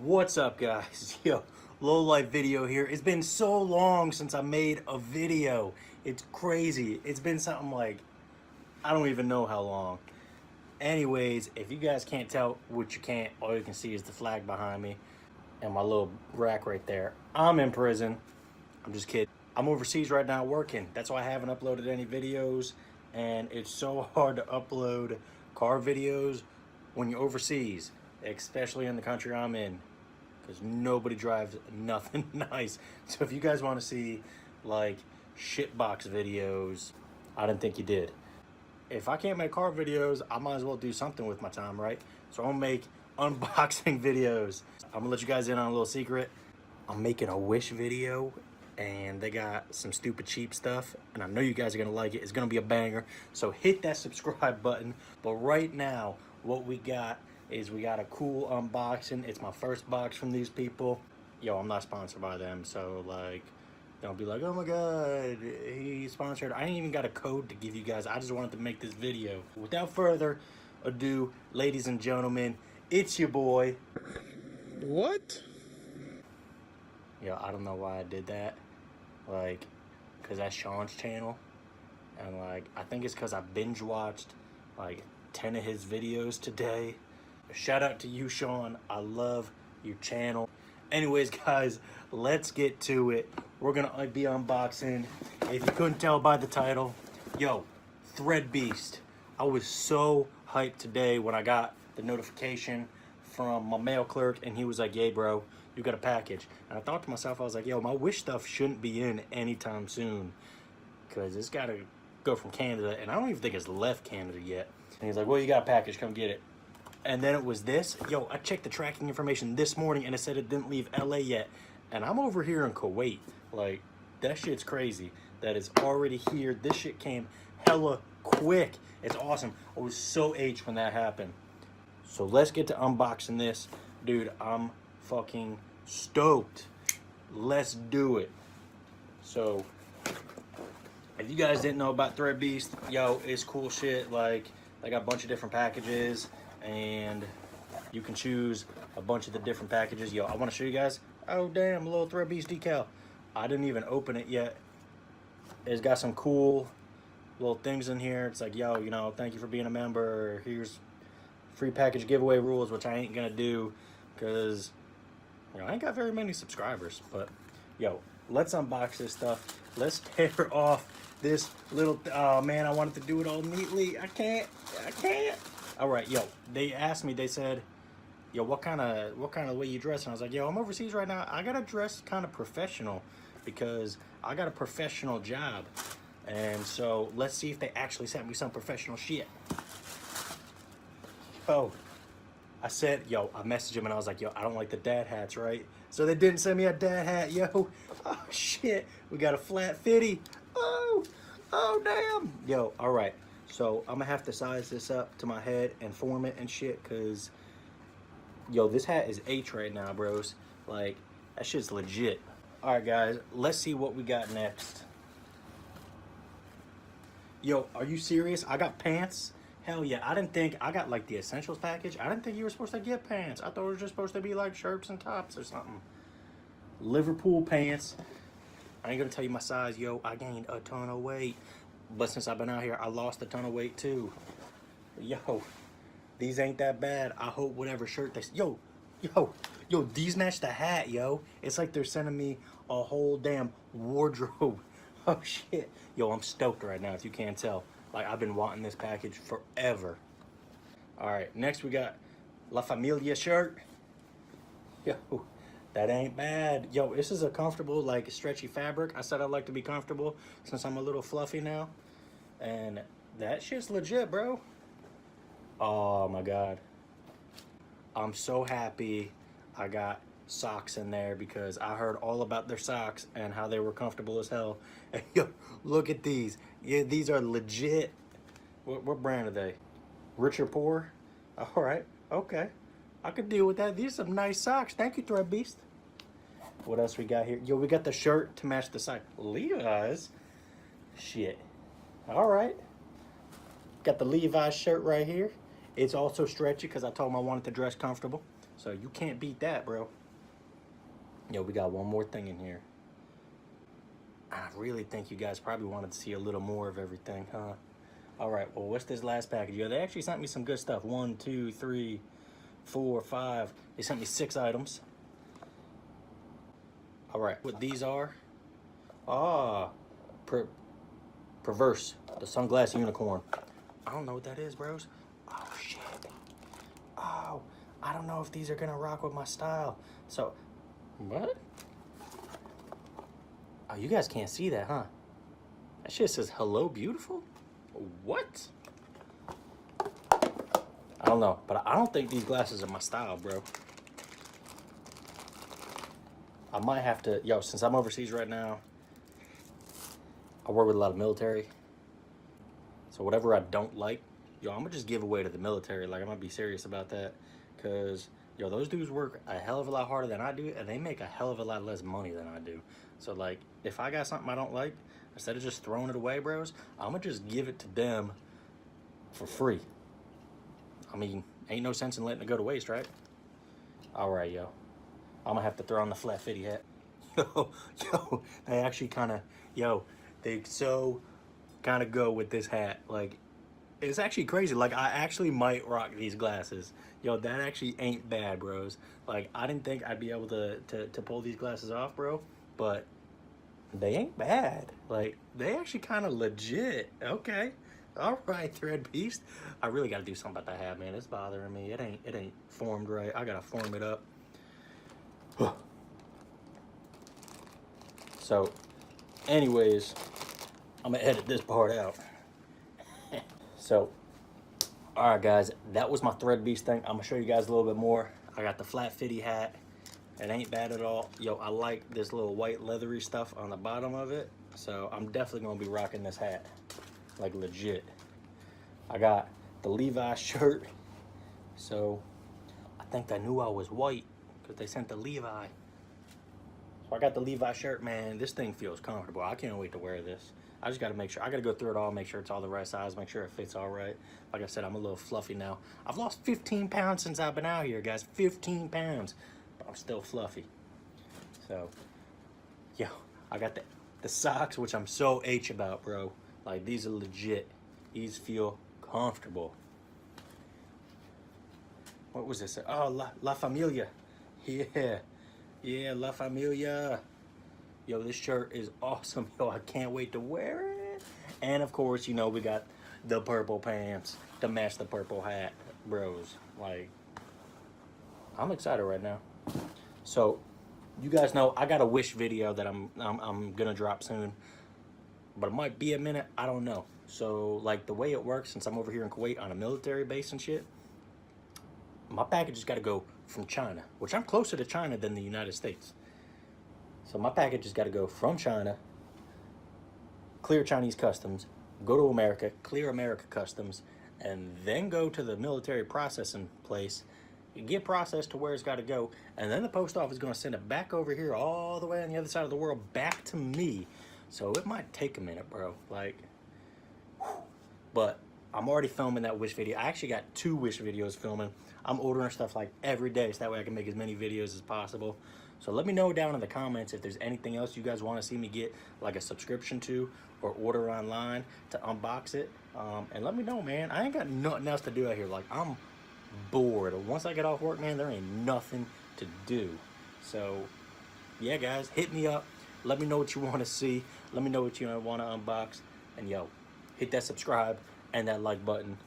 What's up, guys? Yo, LowLyfe video here. It's been so long since I made a video. It's crazy. It's been something like, I don't even know how long. Anyways, if you guys can't tell, which you can't, all you can see is the flag behind me and my little rack right there. I'm in prison. I'm just kidding. I'm overseas right now working. That's why I haven't uploaded any videos, and it's so hard to upload car videos when you're overseas, especially in the country I'm in, because nobody drives nothing nice. So if you guys want to see like shitbox videos, I didn't think you did. If I can't make car videos, I might as well do something with my time, right? So I'm gonna make unboxing videos. I'm gonna let you guys in on a little secret. I'm making a Wish video, and they got some stupid cheap stuff, and I know you guys are gonna like it. It's gonna be a banger, so hit that subscribe button. But right now, what we got is we got a cool unboxing. It's my first box from these people. Yo, I'm not sponsored by them, so like, don't be like, oh my god, he's sponsored. I ain't even got a code to give you guys. I just wanted to make this video. Without further ado, ladies and gentlemen, it's your boy. What? Yo, I don't know why I did that. Like, cause that's Sean's channel. And like, I think it's cause I binge watched like 10 of his videos today. Shout out to you, Sean. I love your channel. Anyways, guys, let's get to it. We're gonna be unboxing. If you couldn't tell by the title, yo, ThreadBeast. I was so hyped today when I got the notification from my mail clerk, and he was like, "Yay, bro, you got a package." And I thought to myself, I was like, yo, my Wish stuff shouldn't be in anytime soon, because it's got to go from Canada, and I don't even think it's left Canada yet. And he's like, well, you got a package, come get it. And then it was this. Yo, I checked the tracking information this morning, and it said it didn't leave LA yet. And I'm over here in Kuwait. Like, that shit's crazy that it's already here. This shit came hella quick. It's awesome. I was so H when that happened. So let's get to unboxing this. Dude, I'm fucking stoked. Let's do it. So if you guys didn't know about ThreadBeast, yo, it's cool shit. Like, they got a bunch of different packages, and you can choose a bunch of the different packages. Yo, I want to show you guys. Oh damn, a little ThreadBeast decal. I didn't even open it yet. It's got some cool little things in here. It's like, yo, you know, thank you for being a member. Here's free package giveaway rules, which I ain't gonna do because, you know, I ain't got very many subscribers. But yo, let's unbox this stuff. Let's tear off this little, oh man, I wanted to do it all neatly. I can't. All right, yo, they asked me, they said, yo, what kind of way you dress? And I was like, yo, I'm overseas right now. I gotta dress kind of professional because I got a professional job. And so let's see if they actually sent me some professional shit. Yo, I said, yo, I messaged him and I was like, yo, I don't like the dad hats, right? So they didn't send me a dad hat, yo. Oh shit, we got a flat fitty. Oh damn. Yo, all right. So I'm gonna have to size this up to my head and form it and shit, cause yo, this hat is H right now, bros. Like, that shit's legit. All right, guys, let's see what we got next. Yo, are you serious? I got pants? Hell yeah, I didn't think, I got like the essentials package. I didn't think you were supposed to get pants. I thought it was just supposed to be like shirts and tops or something. Liverpool pants. I ain't gonna tell you my size, yo. I gained a ton of weight. But since I've been out here, I lost a ton of weight too. Yo, these ain't that bad. I hope whatever shirt they, yo, these match the hat, yo. It's like they're sending me a whole damn wardrobe. Oh shit. Yo, I'm stoked right now, if you can't tell. Like, I've been wanting this package forever. All right, next we got La Familia shirt. Yo, that ain't bad. Yo, this is a comfortable, like, stretchy fabric. I said I'd like to be comfortable since I'm a little fluffy now. And that shit's legit, bro. Oh my God. I'm so happy I got socks in there because I heard all about their socks and how they were comfortable as hell. And yo, look at these. Yeah, these are legit. What brand are they? Rich or Poor? All right, okay. I could deal with that. These are some nice socks. Thank you, ThreadBeast. What else we got here? Yo, we got the shirt to match the side. Levi's? Shit. All right. Got the Levi's shirt right here. It's also stretchy because I told him I wanted to dress comfortable. So you can't beat that, bro. Yo, we got one more thing in here. I really think you guys probably wanted to see a little more of everything, huh? All right, well, what's this last package? Yo, they actually sent me some good stuff. 1, 2, 3, 4, 5. They sent me 6 items. All right, what these are? Perverse, the sunglass unicorn. I don't know what that is, bros. Oh, shit. Oh, I don't know if these are gonna rock with my style. So, what? Oh, you guys can't see that, huh? That shit says, hello, beautiful? What? I don't know, but I don't think these glasses are my style, bro. I might have to, yo, since I'm overseas right now, I work with a lot of military. So whatever I don't like, yo, I'm gonna just give away to the military. Like, I'm gonna be serious about that. Cause, yo, those dudes work a hell of a lot harder than I do, and they make a hell of a lot less money than I do. So, like, if I got something I don't like, instead of just throwing it away, bros, I'm gonna just give it to them for free. I mean, ain't no sense in letting it go to waste, right? All right, yo. I'm gonna have to throw on the flat fitty hat. Yo, they actually kind of, they so kind of go with this hat. Like, it's actually crazy. Like, I actually might rock these glasses. Yo, that actually ain't bad, bros. Like, I didn't think I'd be able to pull these glasses off, bro. But they ain't bad. Like, they actually kind of legit. Okay. All right, ThreadBeast. I really got to do something about that hat, man. It's bothering me. It ain't formed right. I got to form it up. So, anyways, I'm gonna edit this part out. So, all right, guys, that was my ThreadBeast thing. I'm gonna show you guys a little bit more. I got the flat fitty hat. It ain't bad at all. Yo, I like this little white leathery stuff on the bottom of it. So I'm definitely gonna be rocking this hat, like legit. I got the Levi shirt. So I think they knew I was white because they sent the Levi. So I got the Levi shirt, man. This thing feels comfortable. I can't wait to wear this. I just gotta make sure, I gotta go through it all, make sure it's all the right size, make sure it fits all right. Like I said, I'm a little fluffy now. I've lost 15 pounds since I've been out here, guys. 15 pounds, but I'm still fluffy. So, yo, I got the socks, which I'm so H about, bro. Like, these are legit. These feel comfortable. What was this? Oh, La Familia. Yeah. Yeah, La Familia. Yo, this shirt is awesome. Yo, I can't wait to wear it. And of course, you know, we got the purple pants to match the purple hat, bros. Like, I'm excited right now. So, you guys know I got a wish video that I'm gonna drop soon, but it might be a minute. I don't know. So, like, the way it works, since I'm over here in Kuwait on a military base and shit, my package has got to go from China, which I'm closer to China than the United States. So my package has got to go from China, clear Chinese customs, go to America, clear America customs, and then go to the military processing place, get processed to where it's got to go, and then the post office is going to send it back over here all the way on the other side of the world back to me. So it might take a minute, bro. Like, whew. But I'm already filming that wish video. I actually got 2 wish videos filming. I'm ordering stuff like every day so that way I can make as many videos as possible. So let me know down in the comments if there's anything else you guys want to see me get like a subscription to or order online to unbox it. And let me know, man. I ain't got nothing else to do out here. Like, I'm bored. Once I get off work, man, there ain't nothing to do. So yeah, guys, hit me up. Let me know what you want to see. Let me know what you want to unbox. And yo, hit that subscribe and that like button